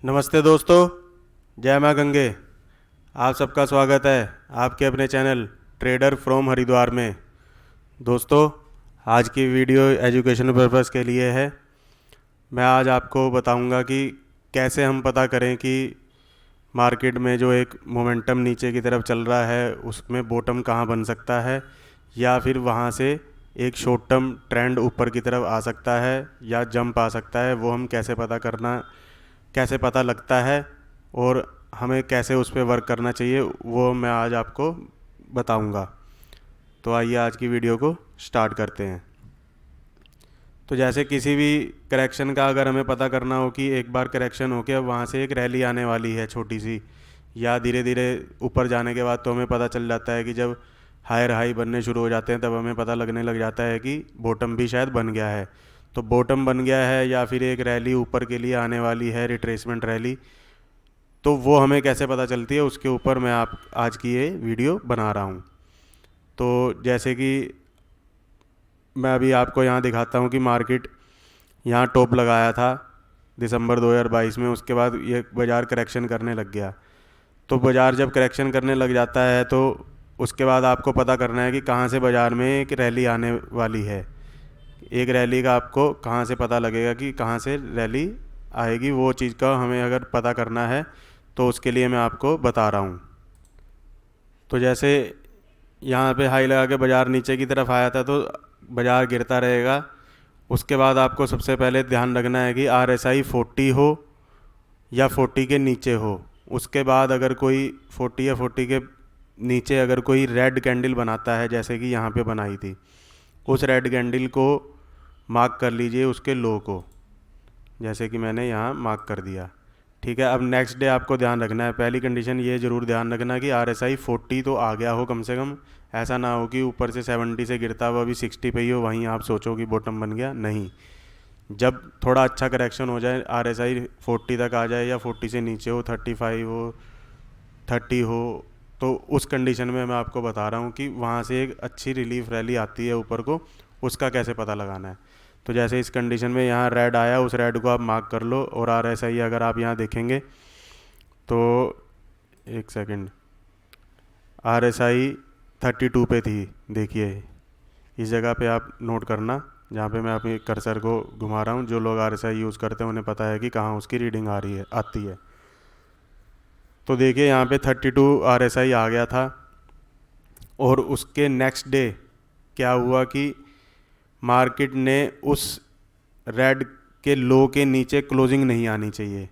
नमस्ते दोस्तों, जय माँ गंगे। आप सबका स्वागत है आपके अपने चैनल ट्रेडर फ्रॉम हरिद्वार में। दोस्तों, आज की वीडियो एजुकेशन पर्पज़ के लिए है। मैं आज आपको बताऊंगा कि कैसे हम पता करें कि मार्केट में जो एक मोमेंटम नीचे की तरफ चल रहा है उसमें बॉटम कहाँ बन सकता है, या फिर वहाँ से एक शॉर्ट टर्म ट्रेंड ऊपर की तरफ आ सकता है या जंप आ सकता है। वो हम कैसे पता लगता है और हमें कैसे उस पर वर्क करना चाहिए, वो मैं आज आपको बताऊंगा। तो आइए आज की वीडियो को स्टार्ट करते हैं। तो जैसे किसी भी करेक्शन का अगर हमें पता करना हो कि एक बार करेक्शन हो के अब वहाँ से एक रैली आने वाली है छोटी सी, या धीरे धीरे ऊपर जाने के बाद, तो हमें पता चल जाता है कि जब हायर हाई बनने शुरू हो जाते हैं तब हमें पता लगने लग जाता है कि बॉटम भी शायद बन गया है। तो बॉटम बन गया है या फिर एक रैली ऊपर के लिए आने वाली है, रिट्रेसमेंट रैली, तो वो हमें कैसे पता चलती है उसके ऊपर मैं आप आज की ये वीडियो बना रहा हूँ। तो जैसे कि मैं अभी आपको यहाँ दिखाता हूँ कि मार्केट यहाँ टॉप लगाया था दिसंबर 2022 में। उसके बाद ये बाज़ार करेक्शन करने लग गया। तो बाज़ार जब करेक्शन करने लग जाता है तो उसके बाद आपको पता करना है कि कहाँ से बाज़ार में एक रैली आने वाली है। एक रैली का आपको कहाँ से पता लगेगा कि कहाँ से रैली आएगी, वो चीज़ का हमें अगर पता करना है तो उसके लिए मैं आपको बता रहा हूँ। तो जैसे यहाँ पे हाई लगा के बाज़ार नीचे की तरफ आया था तो बाज़ार गिरता रहेगा। उसके बाद आपको सबसे पहले ध्यान रखना है कि RSI 40 हो या 40 के नीचे हो। उसके बाद अगर कोई 40 या 40 के नीचे अगर कोई रेड कैंडल बनाता है, जैसे कि यहाँ पे बनाई थी, उस रेड कैंडल को मार्क कर लीजिए उसके लो को, जैसे कि मैंने यहाँ मार्क कर दिया। ठीक है, अब नेक्स्ट डे आपको ध्यान रखना है। पहली कंडीशन ये ज़रूर ध्यान रखना कि RSI 40 तो आ गया हो कम से कम। ऐसा ना हो कि ऊपर से 70 से गिरता हुआ अभी 60 पे ही हो, वहीं आप सोचो कि बॉटम बन गया। नहीं, जब थोड़ा अच्छा करेक्शन हो जाए, RSI 40 तक आ जाए या 40 से नीचे हो, 35 हो, 30 हो, तो उस कंडीशन में मैं आपको बता रहा हूँ कि वहाँ से एक अच्छी रिलीफ रैली आती है ऊपर को, उसका कैसे पता लगाना है। तो जैसे इस कंडीशन में यहाँ रेड आया, उस रेड को आप मार्क कर लो। और RSI अगर आप यहाँ देखेंगे तो एक सेकंड, RSI 32 पे थी। देखिए इस जगह पे आप नोट करना, जहाँ पे मैं अपने कर्सर को घुमा रहा हूँ। जो लोग RSI यूज़ करते हैं उन्हें पता है कि कहाँ उसकी रीडिंग आ रही है, आती है। तो देखिए यहाँ पे 32 RSI आ गया था। और उसके नेक्स्ट डे क्या हुआ कि मार्केट ने उस रेड के लो के नीचे क्लोजिंग नहीं आनी चाहिए।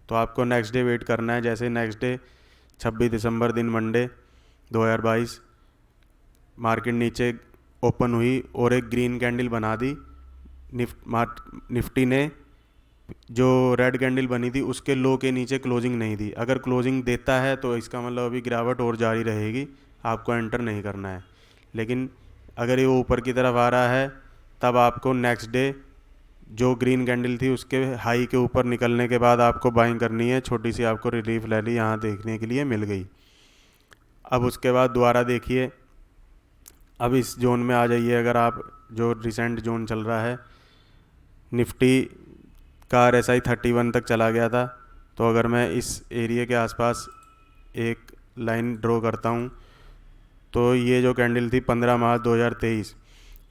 तो आपको नेक्स्ट डे वेट करना है। जैसे नेक्स्ट डे 26 दिसंबर दिन मंडे 2022 मार्केट नीचे ओपन हुई और एक ग्रीन कैंडल बना दी। निफ्टी ने जो रेड कैंडल बनी थी उसके लो के नीचे क्लोजिंग नहीं दी। अगर क्लोजिंग देता है तो इसका मतलब अभी गिरावट और जारी रहेगी, आपको एंटर नहीं करना है। लेकिन अगर ये ऊपर की तरफ आ रहा है तब आपको नेक्स्ट डे जो ग्रीन कैंडल थी उसके हाई के ऊपर निकलने के बाद आपको बाइंग करनी है। छोटी सी आपको रिलीफ रैली यहाँ देखने के लिए मिल गई। अब उसके बाद दोबारा देखिए, अब इस जोन में आ जाइए। अगर आप जो रिसेंट जोन चल रहा है, निफ्टी का RSI 31 तक चला गया था। तो अगर मैं इस एरिया के आसपास एक लाइन ड्रॉ करता हूँ तो ये जो कैंडल थी 15 मार्च 2023,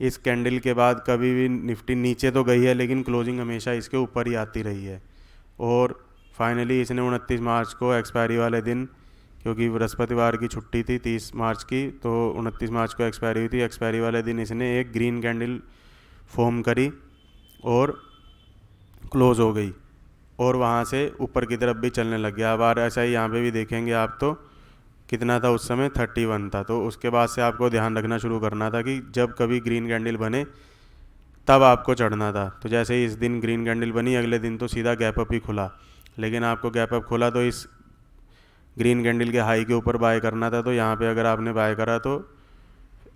इस कैंडल के बाद कभी भी निफ्टी नीचे तो गई है लेकिन क्लोजिंग हमेशा इसके ऊपर ही आती रही है। और फाइनली इसने 29 मार्च को एक्सपायरी वाले दिन, क्योंकि बृहस्पतिवार की छुट्टी थी 30 मार्च की, तो 29 मार्च को एक्सपायरी हुई थी। एक्सपायरी वाले दिन इसने एक ग्रीन कैंडल फॉर्म करी और क्लोज़ हो गई और वहाँ से ऊपर की तरफ भी चलने लग गया। अब RSI यहाँ पे भी देखेंगे आप तो कितना था उस समय, 31 था। तो उसके बाद से आपको ध्यान रखना शुरू करना था कि जब कभी ग्रीन कैंडल बने तब आपको चढ़ना था। तो जैसे ही इस दिन ग्रीन कैंडल बनी, अगले दिन तो सीधा गैप अप ही खुला। लेकिन आपको गैप अप खुला तो इस ग्रीन कैंडल के हाई के ऊपर बाय करना था। तो यहाँ पे अगर आपने बाय करा तो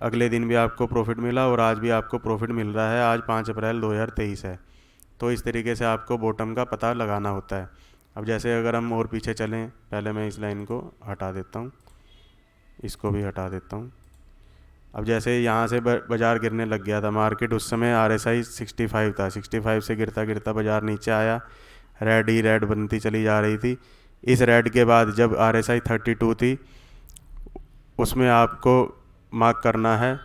अगले दिन भी आपको प्रॉफिट मिला और आज भी आपको प्रॉफिट मिल रहा है। आज 5 अप्रैल 2023 है। तो इस तरीके से आपको बॉटम का पता लगाना होता है। अब जैसे अगर हम और पीछे चलें, पहले मैं इस लाइन को हटा देता हूँ, इसको भी हटा देता हूँ। अब जैसे यहाँ से बाज़ार गिरने लग गया था, मार्केट उस समय RSI 65 था, 65 से गिरता गिरता बाज़ार नीचे आया। रेड ही रेड बनती चली जा रही थी। इस रेड के बाद जब RSI 32 थी, उसमें आपको मार्क करना है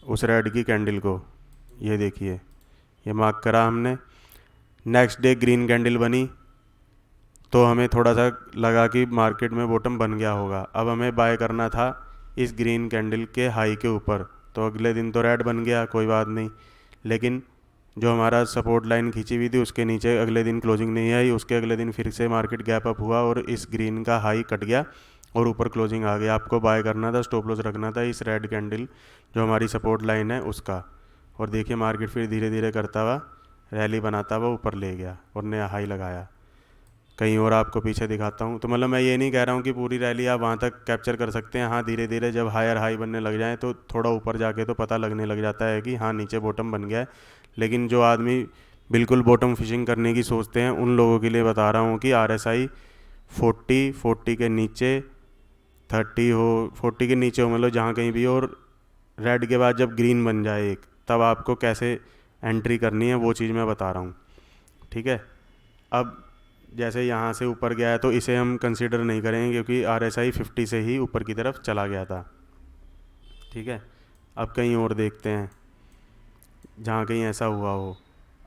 उस रेड की कैंडल को। ये देखिए, ये मार्क करा हमने। नेक्स्ट डे ग्रीन कैंडल बनी, तो हमें थोड़ा सा लगा कि मार्केट में बॉटम बन गया होगा। अब हमें बाय करना था इस ग्रीन कैंडल के हाई के ऊपर। तो अगले दिन तो रेड बन गया, कोई बात नहीं, लेकिन जो हमारा सपोर्ट लाइन खींची हुई थी उसके नीचे अगले दिन क्लोजिंग नहीं आई। उसके अगले दिन फिर से मार्केट गैप अप हुआ और इस ग्रीन का हाई कट गया और ऊपर क्लोजिंग आ गया। आपको बाय करना था, स्टॉप लॉस रखना था इस रेड कैंडल जो हमारी सपोर्ट लाइन है उसका। और देखिए मार्केट फिर धीरे धीरे करता हुआ रैली बनाता हुआ ऊपर ले गया और नया हाई लगाया। कहीं और आपको पीछे दिखाता हूँ। तो मतलब मैं ये नहीं कह रहा हूँ कि पूरी रैली आप वहाँ तक कैप्चर कर सकते हैं। हाँ, धीरे धीरे जब हायर हाई बनने लग जाए तो थोड़ा ऊपर जाके तो पता लगने लग जाता है कि हाँ नीचे बॉटम बन गया है। लेकिन जो आदमी बिल्कुल बॉटम फिशिंग करने की सोचते हैं उन लोगों के लिए बता रहा हूँ कि RSI 40 के नीचे 30 हो, 40 के नीचे हो, मतलब जहाँ कहीं भी हो, और रेड के बाद जब ग्रीन बन जाए एक, तब आपको कैसे एंट्री करनी है वो चीज़ मैं बता रहा हूँ। ठीक है। अब जैसे यहाँ से ऊपर गया है तो इसे हम कंसीडर नहीं करेंगे क्योंकि RSI 50 से ही ऊपर की तरफ चला गया था। ठीक है। अब कहीं और देखते हैं जहाँ कहीं ऐसा हुआ हो।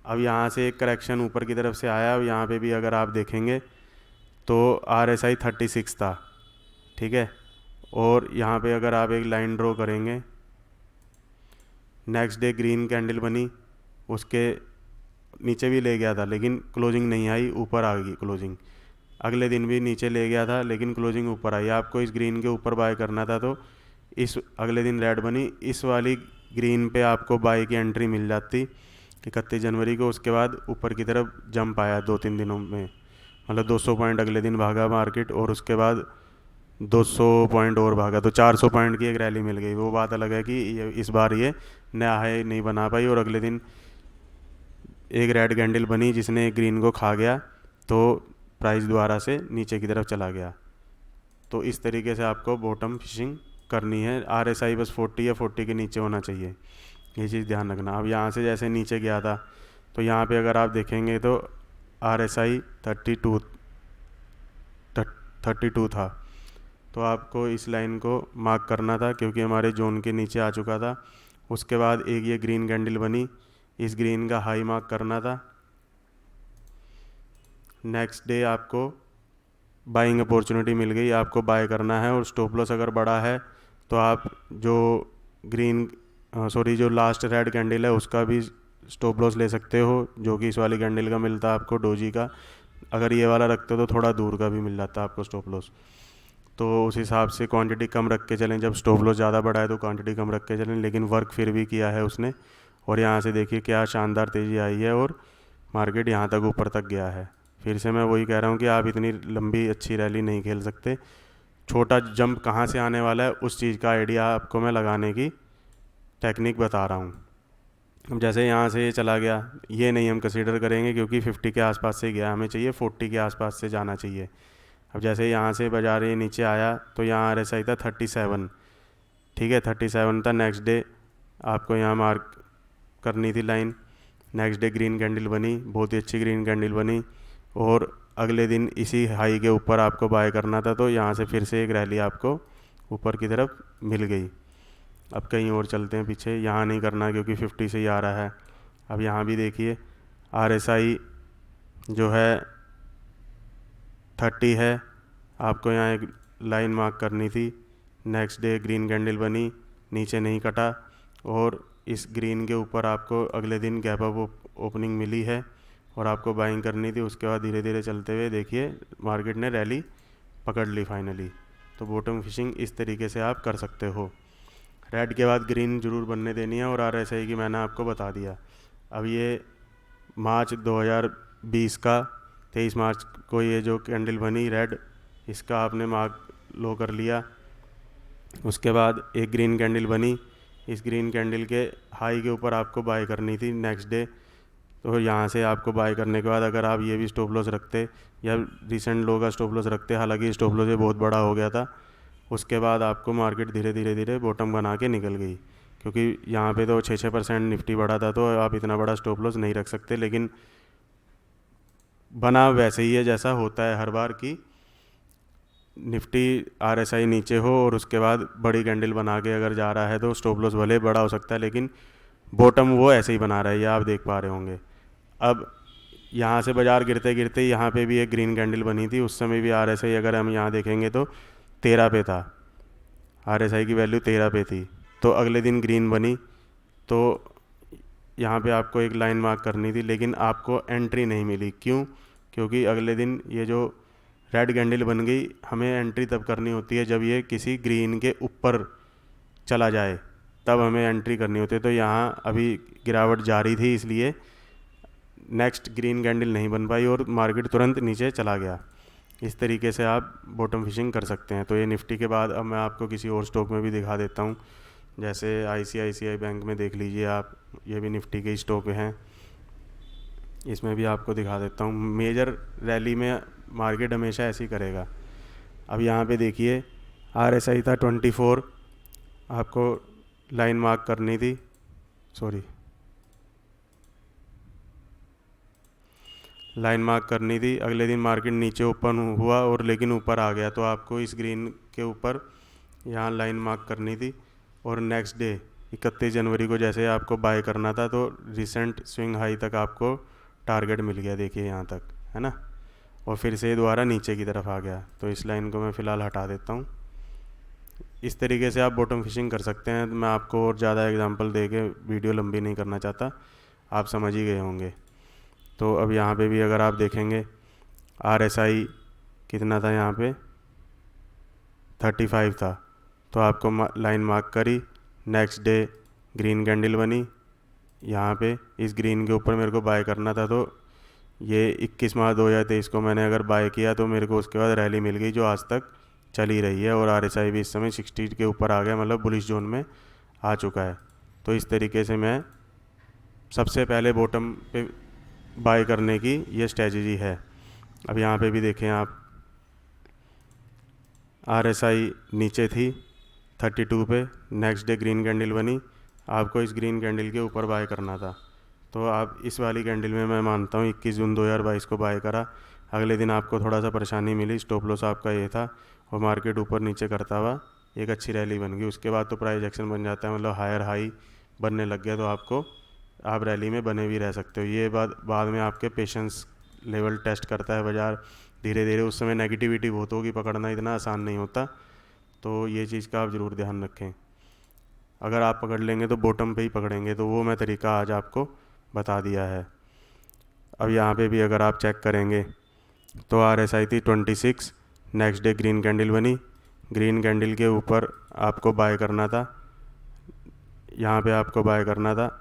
अब यहाँ से एक करेक्शन ऊपर की तरफ से आया। अब यहाँ पे भी अगर आप देखेंगे तो RSI 36 था। ठीक है। और यहाँ पे अगर आप एक लाइन ड्रॉ करेंगे, नेक्स्ट डे ग्रीन कैंडल बनी, उसके नीचे भी ले गया था लेकिन क्लोजिंग नहीं आई, ऊपर आ गई क्लोजिंग। अगले दिन भी नीचे ले गया था लेकिन क्लोजिंग ऊपर आई। आपको इस ग्रीन के ऊपर बाय करना था, तो इस अगले दिन रेड बनी, इस वाली ग्रीन पे आपको बाय की एंट्री मिल जाती 31 जनवरी को। उसके बाद ऊपर की तरफ जंप आया 2-3 दिनों में, मतलब 200 पॉइंट अगले दिन भागा मार्केट और उसके बाद 200 पॉइंट और भागा, तो 400 पॉइंट की एक रैली मिल गई। वो बात अलग है कि इस बार ये नया हाई नहीं बना पाई और अगले दिन एक रेड कैंडल बनी जिसने एक ग्रीन को खा गया, तो प्राइस दोबारा से नीचे की तरफ चला गया। तो इस तरीके से आपको बॉटम फिशिंग करनी है। RSI बस 40 या 40 के नीचे होना चाहिए, ये चीज़ ध्यान रखना। अब यहाँ से जैसे नीचे गया था तो यहाँ पे अगर आप देखेंगे तो RSI 32 था। तो आपको इस लाइन को मार्क करना था क्योंकि हमारे जोन के नीचे आ चुका था। उसके बाद एक ये ग्रीन कैंडल बनी, इस ग्रीन का हाई मार्क करना था। नेक्स्ट डे आपको बाइंग अपॉर्चुनिटी मिल गई, आपको बाय करना है। और स्टॉप लॉस अगर बड़ा है तो आप जो जो लास्ट रेड कैंडल है उसका भी स्टॉप लॉस ले सकते हो, जो कि इस वाली कैंडल का मिलता है आपको डोजी का। अगर ये वाला रखते हो तो थोड़ा दूर का भी मिल जाता है आपको स्टॉप लॉस। तो उस हिसाब से क्वांटिटी कम रख के चलें। जब स्टॉप लॉस ज़्यादा बढ़ा है तो क्वांटिटी कम रख के चलें, लेकिन वर्क फिर भी किया है उसने। और यहाँ से देखिए क्या शानदार तेज़ी आई है और मार्केट यहाँ तक ऊपर तक गया है। फिर से मैं वही कह रहा हूँ कि आप इतनी लंबी अच्छी रैली नहीं खेल सकते। छोटा जंप कहाँ से आने वाला है उस चीज़ का आइडिया आपको मैं लगाने की टेक्निक बता रहा हूँ। अब जैसे यहाँ से ये चला गया, ये नहीं हम कंसीडर करेंगे क्योंकि 50 के आसपास से गया, हमें चाहिए 40 के आसपास से जाना चाहिए। अब जैसे यहाँ से बाजार ये नीचे आया तो यहाँ RSI था 37। ठीक है, 37 था। नेक्स्ट डे आपको यहाँ मार्क करनी थी line. Next day green candle बनी, बहुत ही अच्छी ग्रीन कैंडल बनी और अगले दिन इसी हाई के ऊपर आपको बाय करना था। तो यहाँ से फिर से एक रैली आपको ऊपर की तरफ मिल गई। अब कहीं और चलते हैं पीछे, यहाँ नहीं करना क्योंकि 50 से ही आ रहा है। अब यहाँ भी देखिए RSI जो है 30 है, आपको यहाँ एक लाइन मार्क करनी थी। नेक्स्ट डे ग्रीन कैंडल बनी, नीचे नहीं कटा और इस ग्रीन के ऊपर आपको अगले दिन गैप अप ओपनिंग मिली है और आपको बाइंग करनी थी। उसके बाद धीरे धीरे चलते हुए देखिए मार्केट ने रैली पकड़ ली फाइनली। तो बॉटम फिशिंग इस तरीके से आप कर सकते हो। रेड के बाद ग्रीन ज़रूर बनने देनी है और RSI की मैंने आपको बता दिया। अब ये मार्च 2020 का 23 मार्च को ये जो कैंडल बनी रेड, इसका आपने मार्क लो कर लिया। उसके बाद एक ग्रीन कैंडल बनी, इस ग्रीन कैंडल के हाई के ऊपर आपको बाय करनी थी नेक्स्ट डे। तो यहाँ से आपको बाय करने के बाद अगर आप ये भी स्टॉप लॉस रखते या रिसेंट लो का स्टॉप लॉस रखते, हालांकि स्टॉप लॉस ये बहुत बड़ा हो गया था, उसके बाद आपको मार्केट धीरे धीरे धीरे बॉटम बना के निकल गई। क्योंकि यहाँ पे तो 6-6% निफ्टी बढ़ा था, तो आप इतना बड़ा स्टॉप लॉस नहीं रख सकते। लेकिन बना वैसे ही है जैसा होता है हर बार की निफ्टी आरएसआई नीचे हो और उसके बाद बड़ी कैंडल बना के अगर जा रहा है तो स्टॉप लॉस भले बड़ा हो सकता है, लेकिन बॉटम वो ऐसे ही बना रहा है, ये आप देख पा रहे होंगे। अब यहाँ से बाज़ार गिरते गिरते यहाँ पे भी एक ग्रीन कैंडल बनी थी, उस समय भी आरएसआई अगर हम यहाँ देखेंगे तो 13 पे था, आरएसआई की वैल्यू 13 पे थी। तो अगले दिन ग्रीन बनी, तो यहाँ पे आपको एक लाइन मार्क करनी थी, लेकिन आपको एंट्री नहीं मिली। क्यों? क्योंकि अगले दिन ये जो रेड कैंडल बन गई, हमें एंट्री तब करनी होती है जब ये किसी ग्रीन के ऊपर चला जाए, तब हमें एंट्री करनी होती है। तो यहाँ अभी गिरावट जारी थी, इसलिए नेक्स्ट ग्रीन कैंडल नहीं बन पाई और मार्केट तुरंत नीचे चला गया। इस तरीके से आप बॉटम फिशिंग कर सकते हैं। तो ये निफ्टी के बाद अब मैं आपको किसी और स्टॉक में भी दिखा देता हूँ, जैसे आईसीआईसीआई बैंक में देख लीजिए आप, ये भी निफ्टी के स्टॉक हैं, इसमें भी आपको दिखा देता हूँ। मेजर रैली में मार्केट हमेशा ऐसे ही करेगा। अब यहाँ पे देखिए आरएसआई था 24, आपको लाइन मार्क करनी थी, सॉरी लाइन मार्क करनी थी। अगले दिन मार्केट नीचे ओपन हुआ और लेकिन ऊपर आ गया, तो आपको इस ग्रीन के ऊपर यहाँ लाइन मार्क करनी थी और नेक्स्ट डे 31 जनवरी को जैसे आपको बाय करना था, तो रिसेंट स्विंग हाई तक आपको टारगेट मिल गया, देखिए यहाँ तक, है ना। और फिर से दोबारा नीचे की तरफ आ गया, तो इस लाइन को मैं फ़िलहाल हटा देता हूँ। इस तरीके से आप बॉटम फिशिंग कर सकते हैं। मैं आपको और ज़्यादा एग्जांपल दे के वीडियो लंबी नहीं करना चाहता, आप समझ ही गए होंगे। तो अब यहाँ पे भी अगर आप देखेंगे आरएसआई कितना था, यहाँ पे 35 था, तो आपको लाइन मार्क करी, नेक्स्ट डे ग्रीन कैंडल बनी, यहाँ पे इस ग्रीन के ऊपर मेरे को बाय करना था, तो ये 21 मार्च 2023 को मैंने अगर बाय किया तो मेरे को उसके बाद रैली मिल गई जो आज तक चली रही है, और आरएसआई भी इस समय 60 के ऊपर आ गया, मतलब बुलिश जोन में आ चुका है। तो इस तरीके से मैं सबसे पहले बॉटम पे बाय करने की ये स्ट्रेटजी है। अब यहाँ पे भी देखें आप, आरएसआई नीचे थी 32 पे, नेक्स्ट डे ग्रीन कैंडल बनी, आपको इस ग्रीन कैंडल के ऊपर बाय करना था, तो आप इस वाली कैंडल में मैं मानता हूँ 21 जून 2022 को बाय करा। अगले दिन आपको थोड़ा सा परेशानी मिली, स्टॉप लॉस आपका ये था, और मार्केट ऊपर नीचे करता हुआ एक अच्छी रैली बन गई। उसके बाद तो प्राइस एक्शन बन जाता है, मतलब हायर हाई बनने लग गया, तो आप रैली में बने भी रह सकते हो। ये बात बाद में आपके पेशेंस लेवल टेस्ट करता है बाज़ार धीरे धीरे। उस समय नेगेटिविटी बहुत होगी, पकड़ना इतना आसान नहीं होता, तो ये चीज़ का आप ज़रूर ध्यान रखें। अगर आप पकड़ लेंगे तो बॉटम पे ही पकड़ेंगे, तो वो मैं तरीका आज आपको बता दिया है। अब यहाँ पे भी अगर आप चेक करेंगे तो आरएसआई थी 26, नेक्स्ट डे ग्रीन कैंडल बनी, ग्रीन कैंडल के ऊपर आपको बाय करना था, यहाँ पे आपको बाय करना था,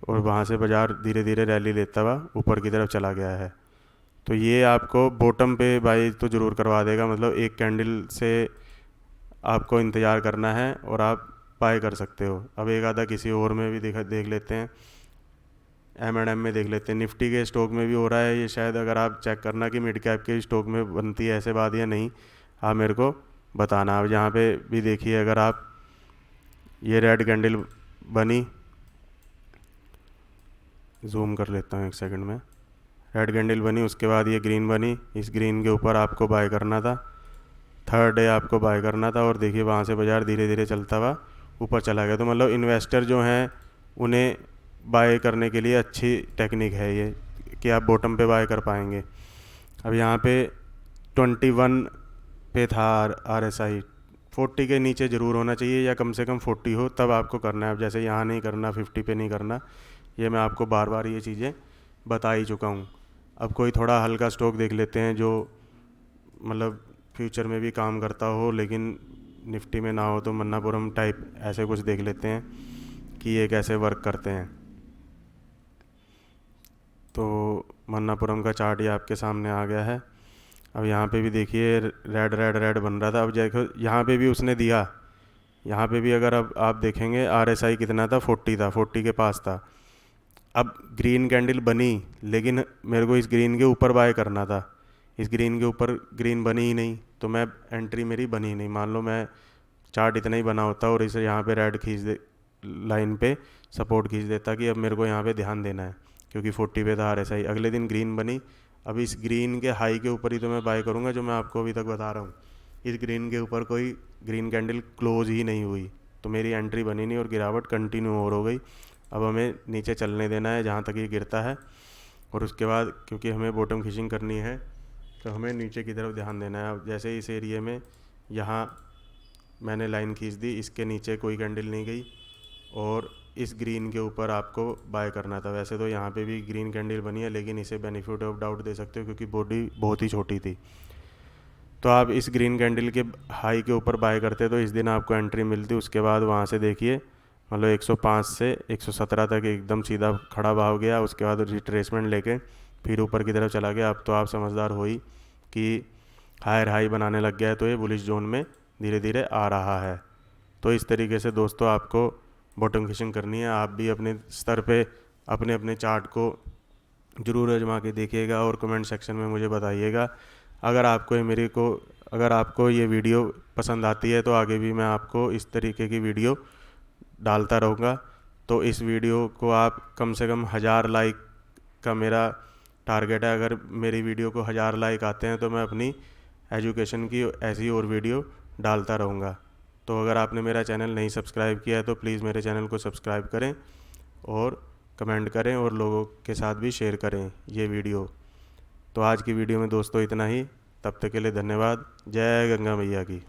और वहाँ से बाज़ार धीरे धीरे रैली लेता हुआ ऊपर की तरफ चला गया है। तो ये आपको बॉटम पे बाय तो ज़रूर करवा देगा, मतलब एक कैंडल से आपको इंतज़ार करना है और आप बाय कर सकते हो। अब एक आधा किसी और में भी देख लेते हैं, M&M में देख लेते हैं, निफ्टी के स्टॉक में भी हो रहा है ये शायद। अगर आप चेक करना कि मिड कैप के स्टॉक में बनती है ऐसे बात या नहीं, आप मेरे को बताना। अब यहाँ पे भी देखिए, अगर आप ये रेड कैंडल बनी, जूम कर लेता हूँ एक सेकंड में, रेड कैंडल बनी, उसके बाद ये ग्रीन बनी, इस ग्रीन के ऊपर आपको बाय करना था, थर्ड डे आपको बाय करना था, और देखिए वहाँ से बाज़ार धीरे धीरे चलता हुआ ऊपर चला गया। तो मतलब इन्वेस्टर जो हैं उन्हें बाय करने के लिए अच्छी टेक्निक है ये, कि आप बॉटम पे बाय कर पाएंगे। अब यहाँ पे 21 पे था आरएसआई, 40 के नीचे ज़रूर होना चाहिए, या कम से कम 40 हो तब आपको करना है। अब जैसे यहाँ नहीं करना, 50 पे नहीं करना, ये मैं आपको बार बार ये चीज़ें बता ही चुका हूँ। अब कोई थोड़ा हल्का स्टॉक देख लेते हैं जो मतलब फ्यूचर में भी काम करता हो लेकिन निफ्टी में ना हो, तो मन्नापुरम टाइप ऐसे कुछ देख लेते हैं कि ये कैसे वर्क करते हैं। तो मन्नापुरम का चार्ट ये आपके सामने आ गया है। अब यहाँ पे भी देखिए रेड रेड रेड बन रहा था, अब देखो यहाँ पे भी उसने दिया, यहाँ पे भी अगर अब आप देखेंगे आरएसआई कितना था, 40 था, 40 के पास था। अब ग्रीन कैंडल बनी, लेकिन मेरे को इस ग्रीन के ऊपर बाय करना था, इस ग्रीन के ऊपर ग्रीन बनी ही नहीं, तो मैं एंट्री मेरी बनी ही नहीं। मान लो मैं चार्ट इतना ही बना होता और इसे यहाँ पे रेड खींच दे, लाइन पे सपोर्ट खींच देता कि अब मेरे को यहाँ पे ध्यान देना है, क्योंकि 40 पे था आरएसआई। अगले दिन ग्रीन बनी, अब इस ग्रीन के हाई के ऊपर ही तो मैं बाय करूँगा, जो मैं आपको अभी तक बता रहा हूँ। इस ग्रीन के ऊपर कोई ग्रीन कैंडल क्लोज ही नहीं हुई, तो मेरी एंट्री बनी नहीं और गिरावट कंटिन्यू और हो गई। अब हमें नीचे चलने देना है जहाँ तक ये गिरता है, और उसके बाद क्योंकि हमें बॉटम फिशिंग करनी है तो हमें नीचे की तरफ ध्यान देना है। अब जैसे इस एरिया में यहाँ मैंने लाइन खींच दी, इसके नीचे कोई कैंडल नहीं गई, और इस ग्रीन के ऊपर आपको बाय करना था। वैसे तो यहाँ पे भी ग्रीन कैंडल बनी है, लेकिन इसे बेनिफिट ऑफ डाउट दे सकते हो क्योंकि बॉडी बहुत ही छोटी थी। तो आप इस ग्रीन कैंडल के हाई के ऊपर बाय करते तो इस दिन आपको एंट्री मिलती। उसके बाद वहाँ से देखिए मतलब 105 से 117 तक एकदम सीधा खड़ा भाव गया। उसके बाद रिट्रेसमेंट लेके फिर ऊपर की तरफ चला गया। अब तो आप समझदार हो ही कि हायर हाई बनाने लग गया है, तो ये बुलिश जोन में धीरे धीरे आ रहा है। तो इस तरीके से दोस्तों आपको बॉटम फिशिंग करनी है। आप भी अपने स्तर पे अपने अपने चार्ट को ज़रूर आजमा के देखिएगा और कमेंट सेक्शन में मुझे बताइएगा। अगर आपको ये वीडियो पसंद आती है तो आगे भी मैं आपको इस तरीके की वीडियो डालता रहूँगा। तो इस वीडियो को आप कम से कम 1000 लाइक का मेरा टारगेट है। अगर मेरी वीडियो को 1000 लाइक आते हैं तो मैं अपनी एजुकेशन की ऐसी और वीडियो डालता रहूँगा। तो अगर आपने मेरा चैनल नहीं सब्सक्राइब किया है तो प्लीज़ मेरे चैनल को सब्सक्राइब करें और कमेंट करें और लोगों के साथ भी शेयर करें ये वीडियो। तो आज की वीडियो में दोस्तों इतना ही। तब तक के लिए धन्यवाद। जय गंगा मैया की।